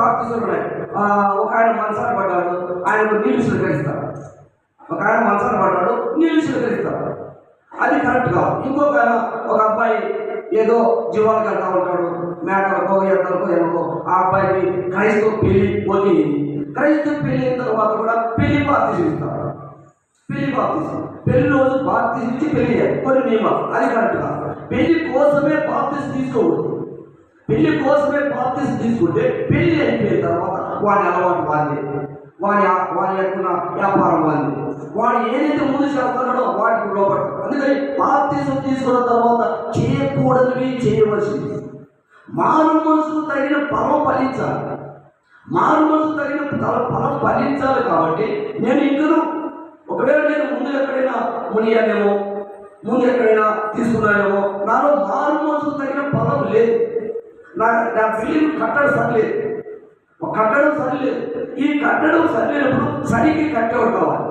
బాప్తిజాలు ఉన్నాయి. ఒక ఆయన మనసాన పడ్డాడు, ఆయనకు నీళ్లు స్వీకరిస్తారు. ఒక ఆయన మనసాన పడ్డాడు, నీళ్లు స్వీకరిస్తారు. అది కరెక్ట్ కాదు. ఇంకొక ఒక అబ్బాయి ఏదో జీవాలకు వెళ్తా ఉంటాడు, మేకలకో ఎద్దలకో ఎనకో. ఆ అబ్బాయికి క్రైస్తవ పెళ్లి పోయి క్రైస్తవ పెళ్లి అయిన తర్వాత కూడా పెళ్లి బాప్తిజం ఇస్తారు. పెళ్లి రోజు బాప్తిజం ఇచ్చి పెళ్లి చేయాలి, కొన్ని నియమాలు. అది కరెక్ట్ కాదు. పెళ్లి కోసమే బాప్తిజం తీసుకోకూడదు. పెళ్లి కోసమే బాప్తిజం తీసుకుంటే పెళ్లి అయిపోయిన తర్వాత వాడి అలవాటు వాడి, వాడి యొక్క వ్యాపారం వాడి, వాడు ఏదైతే ముందు చేస్తున్నాడో వాడికి లోపడతాడు. అందుకని బాప్తిజం తీసుకున్న తర్వాత చేయకూడనివి చేయవలసింది. మారు మనసుకు తగిన ఫలం ఫలించాలి. మారు మనసు తగిన ఫలం ఫలించాలి. కాబట్టి నేను ఇంకను ఒకవేళ నేను ముందు ఎక్కడైనా మునియానేమో, ముందు ఎక్కడైనా తీసుకున్నానేమో, నాలో మారు మనసుకు తగిన ఫలం లేదు. నా బిల్డింగ్ కట్టడం సరిలేదు, కట్టడం సరిలేదు. ఈ కట్టడం సరిలేనప్పుడు సరికి కట్టేవాడు కావాలి.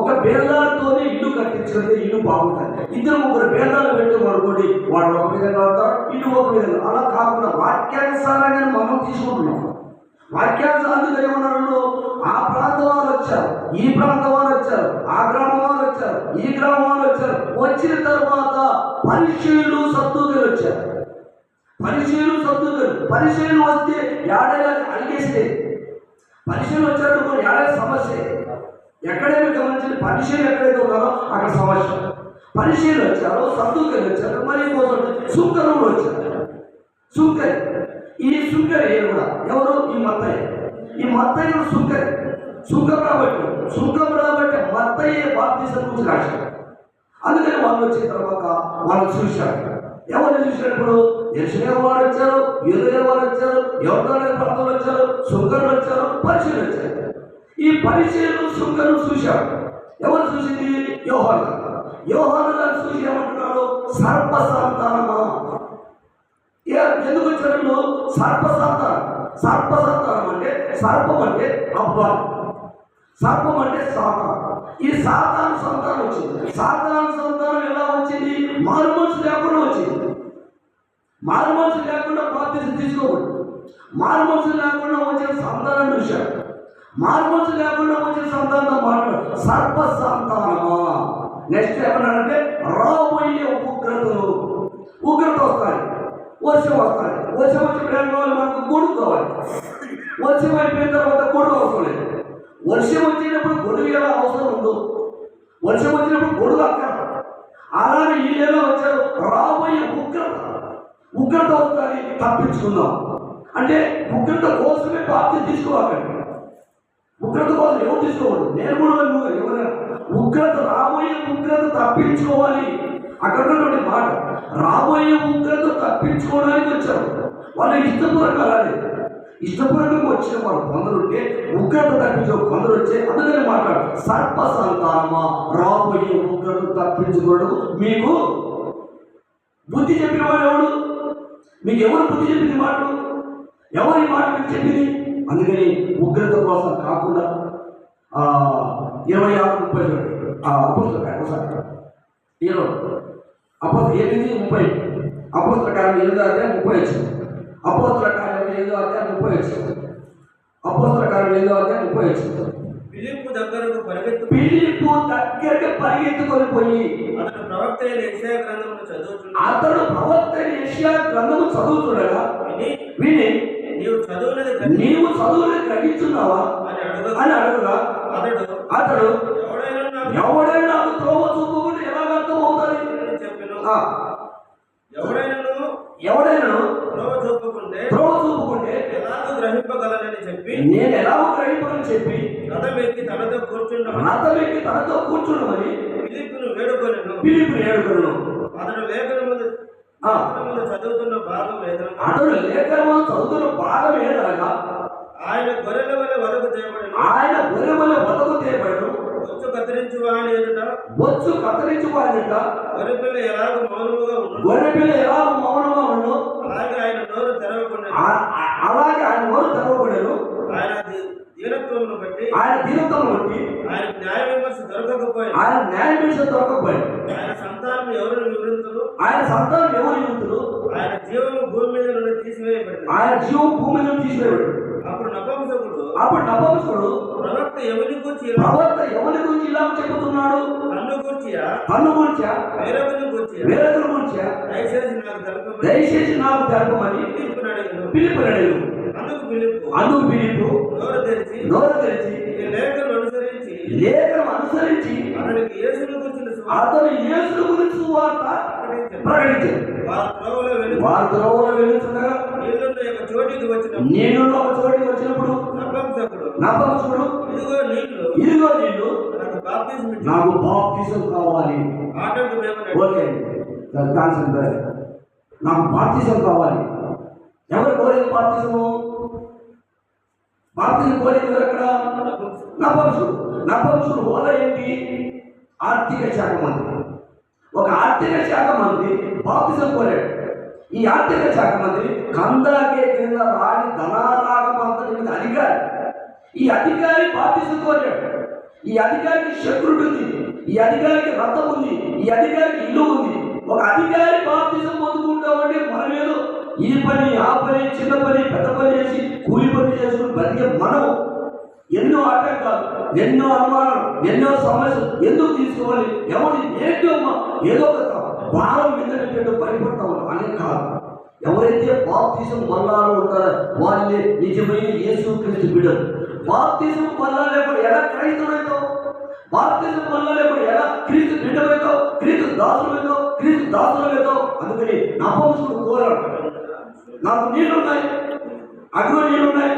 ఒక బేదాలతోనే ఇల్లు కట్టించుకుంటే ఇల్లు బాగుంటుంది. ఇద్దరు ముగ్గురు బేదాలు పెట్టుకోనుకోండి, వాడు ఒక విధంగా అవుతాడు, ఇల్లు ఒక విధంగా. అలా కాకుండా వాక్యానుసారంగా మనం తీసుకుంటున్నాం. వాక్యానుసారంగా ఏమన్నారు, ఆ ప్రాంతం వారు వచ్చారు, ఈ ప్రాంతం వారు వచ్చారు, ఆ గ్రామం వారు వచ్చారు, ఈ గ్రామం వారు వచ్చారు. వచ్చిన తర్వాత పరిచయులు సద్దుకలు వచ్చారు. పరిచయులు వస్తే ఏడైనా అడిగేస్తే, పరిచయులు వచ్చాడు కొన్ని ఏడైనా సమస్య. ఎక్కడైనా గమనించండి, పరిచయులు ఎక్కడైతే ఉన్నారో అక్కడ సమస్య. పరిచయులు వచ్చారు, సద్దుకలు వచ్చారు, మరి కోసం సుంకరులు వచ్చారు. సుంకరి, ఈ సుంకరి కూడా ఎవరు? ఈ మత్తయ్య సుంకరి. సుంకం రాబట్టి మత్తయ్య బాప్తిజం గురించి రాశారు. అందుకని వాళ్ళు వచ్చిన తర్వాత వాళ్ళు చూశారు. ఎవరు చూసినప్పుడు యెషయా వారు వచ్చారు, యూదయ వారు వచ్చారు, యోర్దాను ప్రాంతంలో వచ్చారు, సుంకరులు వచ్చారు, పరిచయులు వచ్చారు. ఈ పరిచయులు సుంకరులు చూశారు. ఎవరు చూసింది? యోహాను గారు చూసి ఏమంటున్నారు? సర్ప సంతానమా. ఎందుకు వచ్చారు? సర్ప సంతానం అంటే సర్పం అంటే అబ్బా, సర్పం అంటే సాతాను. ఈ సాతాను సంతానం వచ్చింది. సాతాను సంతానం ఎలా వచ్చింది? మారు మనసు లేకుండా వచ్చింది. మారు మనసు లేకుండా బాప్తిజం తీసుకోకూడదు. మారు మనసు లేకుండా వచ్చిన సంతానం చూశాడు. మారు మనసు లేకుండా వచ్చిన సంతానంతో మాట్లాడు. సర్ప సంతానమా. నెక్స్ట్ ఏమన్నాడంటే రాబోయే ఉగ్రత వస్తాయి, వర్షం వస్తాయి. వర్షం వచ్చిన మనకు గొడుగు కావాలి. వర్షం అయిపోయిన తర్వాత గొడుగు అవసరం లేదు. వర్షం వచ్చినప్పుడు గొడుగు ఎలా అవసరం ఉందో, వర్షం వచ్చినప్పుడు గొడుగు అక్కడ. అలాగే ఈ నెల వచ్చారు రాబోయే ఉగ్రత వస్తాయి, తప్పించుకుందాం. అంటే ఉగ్రత కోసమే బాప్తిజం తీసుకోవాలి. ఉగ్రత కోసం ఎవరు తీసుకోకూడదు. నేను కూడా ఎవరైనా రాబోయే ఉగ్రత తప్పించుకోవాలి. అక్కడ ఉన్నటువంటి మాట రాబోయే ఉగ్రత తప్పించుకోవడానికి వచ్చారు. వాళ్ళు ఇష్టపూర్వకంగా రాలేదు. ఇష్టపూర్వకంగా వచ్చిన వాళ్ళు కొందరుంటే ఉగ్రత తప్పించే కొందరు వచ్చే. అందుకని మాట్లాడు సర్ప సంతానమా, రాబోయే ఉగ్రత తప్పించుకోవడం మీకు బుద్ధి చెప్పిన వాడు ఎవడు? మీకు ఎవరు బుద్ధి చెప్పింది మాటలు? ఎవరు ఈ మాట మీకు చెప్పింది? అందుకని ఉగ్రత కోసం కాకుండా 26:30 అపోస్తల కార్యం 8:30 అపోస్తల కార్యం 8:30 అపోస్తల కార్యం 8:30 అపోస్తల కార్యం 8:30 ఫిలిప్పు దగ్గరకు పరిగెత్తుకొని పోయి అతడు ప్రవక్త అయిన యెషయా గ్రంథము చదువుతుండగా విని నీవు చదువుని గ్రహించున్నావా అని అడుగుగా అతడు ఎవడైనా నాకు త్రోవ చూపుకుంటే ఎలా అర్థం అవుతుంది? ఎవడైనా త్రోవ చూపుకుంటే గ్రహింపగలనని చెప్పి నేను ఎలాగో గ్రహింపని చెప్పి రథం ఎక్కి తనతో కూర్చుండమని ఫిలిప్పును వేడుకొనెను. అతడు లేఖనం ముందు చదువుతున్న భాగం ఏదనగా ఆయన గొర్రెల వలె వదకు తేబడెను. బొచ్చు కత్తిరించు వాని ఎదుట గొర్రెపిల్ల ఎలాగో మౌనముగా ఉండు, అలాగే ఆయన నోరు తెరవబడెను. ఆయన దీనత్వమును బట్టి ఆయన న్యాయ విమర్శ దొరకకపోయాడు. ఆయన సంతానం ఎవరు వివరించరు. ఆయన జీవము భూమి మీద నుండి తీసివేయబడింది. అప్పుడు అప్పుడు నపుంసకుడు ప్రవక్త ఎవరి గురించి ప్రవక్త ఎవరి గురించి ఇలా చెబుతున్నాడు? కన్ను గురించియా కన్ను గురించా, వేరొకరి గురించియా వేరొకరి గురించా? దయచేసి నాకు తెలపమని దయచేసి నాకు తెలపమని పిలుపుని అడిగాను. పిలుపునడు. అందుకు పిలుపు అందుకు పిలుపు నోరు తెరిచి ఈ ఈ లేఖను అనుసరించి లేఖను అనుసరించి అతనికి యేసును గురించిన సువార్త అతను యేసును గురించి సువార్త ప్రకటించాడు. ప్రకటించాడు. వారు త్రోవలో వారు త్రోవలో వెళుతుండగా నీళ్ళున్న యొక్క చోటికి వచ్చిన నేను ఒక చోటికి వచ్చినప్పుడు నపుంసకుడు నపుంసకుడు ఇదిగో నీళ్లు ఇదిగో నీళ్ళు, నాకు బాప్తిజం ఇచ్చి నాకు బాప్తిజం కావాలి. ఆటంకం ఏమని ఓకే, కాన్సెప్ట్. నాకు బాప్తిజం కావాలి. ఎవరు కోరేది బాప్తిజము? బాప్తిజం కోరేది ఎక్కడ? నపుంసకుడు. నపుంసకుడు హోదా ఏంటి? ఆర్థిక శాఖ మంత్రి. ఒక ఆర్థిక శాఖ మంత్రి బాప్తిజం కోరాడు. ఈ ఆర్థిక శాఖ మంత్రి కందాకే కింద రాని ధనారాగమంతటి మీద అధికారి. ఈ అధికారి బాప్తిజం కోరాడు. ఈ అధికారికి శత్రుడు ఉంది, ఈ అధికారికి రథం ఉంది, ఈ అధికారికి ఇల్లు ఉంది. ఒక అధికారి బాప్తిజం పొందుకుంటామంటే మనమేదో ఈ పని ఆ పని చిన్న పని పెద్ద పని చేసి కూలి పని చేసుకుని బతికే మనం ఎన్నో ఆటంకాలు, ఎన్నో అనుమానాలు, ఎన్నో సమస్యలు ఎందుకు తీసుకోవాలి? ఎవరు ఏంటో ఏదో ఒక భారం మీద పెట్టేట్టు భయపడతా ఉన్నాం అనే కాదు. ఎవరైతే బాప్తిజం పొందాలో ఉంటారో వాళ్ళే నిజమైన యేసుక్రీస్తు బిడ్డలు. బాప్తిజం పొందాలేప్పుడు ఎలా క్రైస్తవుడైతావు? బాప్తిజం పొందాలేప్పుడు ఎలా క్రీస్తు బిడ్డవైతావు? క్రీస్తు దాసులైతావు, క్రీస్తు దాసులైతావు. అందుకని నపుంసకుడు కోరాడు, నాకు నీళ్ళున్నాయి, అదిగో నీళ్ళున్నాయి,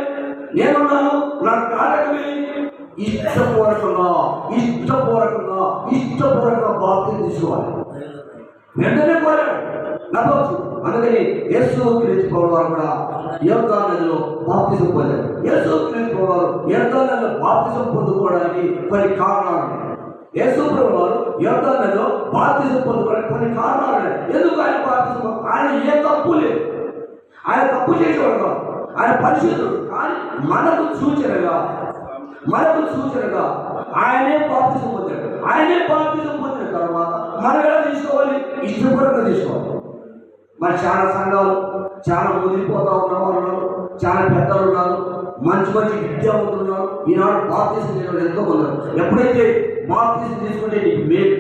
నేనున్నాను, నాకు కాటకమే. ఇష్టపూర్వకంగా బాప్తిజం తీసుకోవాలి. వెంటనే కోరాడు నపుంసకుడు. అందుకని యేసుక్రీస్తు వారు కూడా యోర్దాను నదిలో బాప్తిజం పొందారు. యేసుక్రీస్తు వారు యోర్దాను నదిలో బాప్తిజం పొందుకోవడానికి కొన్ని కారణాలు ఉన్నాయి. యేసుప్రభువు వారు యోర్దాను నదిలో బాప్తిజం పొందుకోవడానికి కొన్ని కారణాలు ఉన్నాయి. ఎందుకు ఆయన బాప్తిజం? ఆయన ఏ తప్పు లేదు, ఆయన తప్పు చేసేవాడు కాదు, ఆయన పరిశుద్ధుడు. కానీ మనకు సూచనగా ఆయనే బాప్తిజం పొందాడు. ఆయనే బాప్తిజం పొందిన తర్వాత మనం ఎలా తీసుకోవాలి? ఇష్టపూర్వకంగా తీసుకోవాలి. మరి చాలా సంఘాలు చాలా ముదిరిపోతా ఉన్న వాళ్ళు ఉన్నారు, చాలా పెద్దలు ఉన్నారు, మంచి విద్యావంతులు ఉన్నారు. ఈనాడు బాప్తిజం తీసుకుని ఎంతో మంది ఉన్నారు. ఎప్పుడైతే బాప్తిజం తీసుకుంటే నీకు మేలు,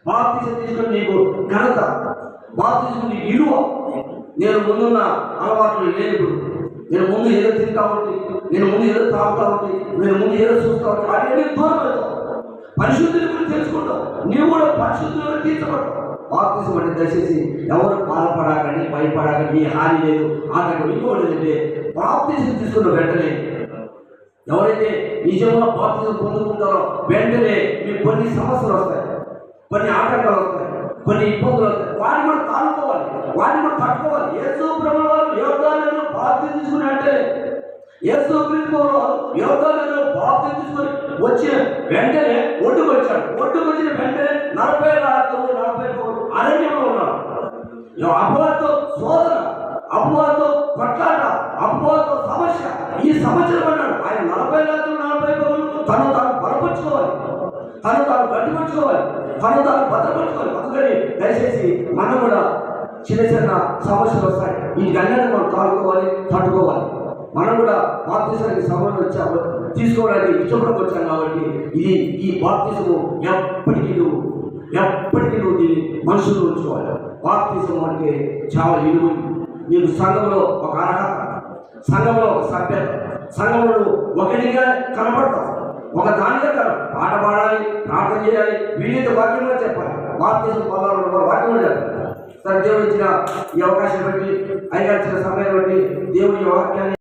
బాప్తిజం తీసుకుని నీకు ఘనత, బాప్తిజం నీకు విలువ. నేను ముందున్న అలవాట్లు లేనిప్పుడు, నేను ముందు ఏదో తింటా ఉంటే, నేను ముందు ఏదో తాగుతా ఉంటే, నేను ముందు ఏదో చూస్తా ఉంటే అదే దూరం అవుతావు. పరిశుద్ధిని గురించి తెలుసుకుంటావు, నీవు కూడా పరిశుద్ధులను తీర్చబడతావు. బాప్తిజం అంటే దయచేసి ఎవరు బాధపడాలని భయపడాలని, నీ హాని లేదు ఆటంకం. ఇంకోటి ఏంటంటే బాప్తిజం తీసుకున్న వెంటనే ఎవరైతే నిజంగా బాప్తిజం పొందుకుంటారో వెంటనే మీకు కొన్ని సమస్యలు వస్తాయి, కొన్ని ఆటంకాలు వస్తాయి, కొన్ని ఇబ్బందులు వస్తాయి. వారిని మనం తాడుకోవాలి, వారిని మనం పట్టుకోవాలి. యేసుప్రభువు వారు యోర్దానులో బాప్తిజం తీసుకుని అంటే యేసుక్రీస్తు వారు యోర్దానులో బాప్తిజం తీసుకొని వచ్చి వెంటనే ఒడ్డుకు వచ్చాడు. ఒడ్డుకు వచ్చిన వెంటనే 40 రాత్రులు 40 అరణ్యంలో ఉన్నాడు. అపవాదితో శోధన, అపవాదితో కొట్లాట, అపవాదితో సమస్య, ఈ సమస్యలు పడ్డాడు. ఆయన 40 రాత్రులు 40 తను బలపరుచుకోవాలి, తను గట్టిపరుచుకోవాలి, తను భద్రపరుచుకోవాలి. అందుకని దయచేసి మనం కూడా చిన్న సమస్యలు వస్తాయి, ఈ గణ్యాన్ని మనం తట్టుకోవాలి. మనం కూడా బాప్తిజానికి సమయంలో వచ్చాము, తీసుకోవడానికి ఇష్టపడకు వచ్చాం. కాబట్టి ఈ బాప్తిజము ఎప్పటికీ నువ్వు దీన్ని మనుషులు ఉంచుకోవాలి. బాప్తిజం అంటే చాలా విలువ. నీకు సంఘంలో ఒక అర్హత, సంఘంలో ఒక సభ్యత, సంఘంలో ఒకటిగా కనబడతావు, ఒక దానిగా పాట పాడాలి, ప్రార్థన చేయాలి, వీళ్ళతో వాక్యంగా చెప్పాలి. బాప్తిజం పొందాలన్న వాక్యంలో చెప్పాలి. సరే, దేవుడు ఇచ్చిన ఈ అవకాశం బట్టి, ఆయన ఇచ్చిన సమయం బట్టి దేవుని వాక్యాన్ని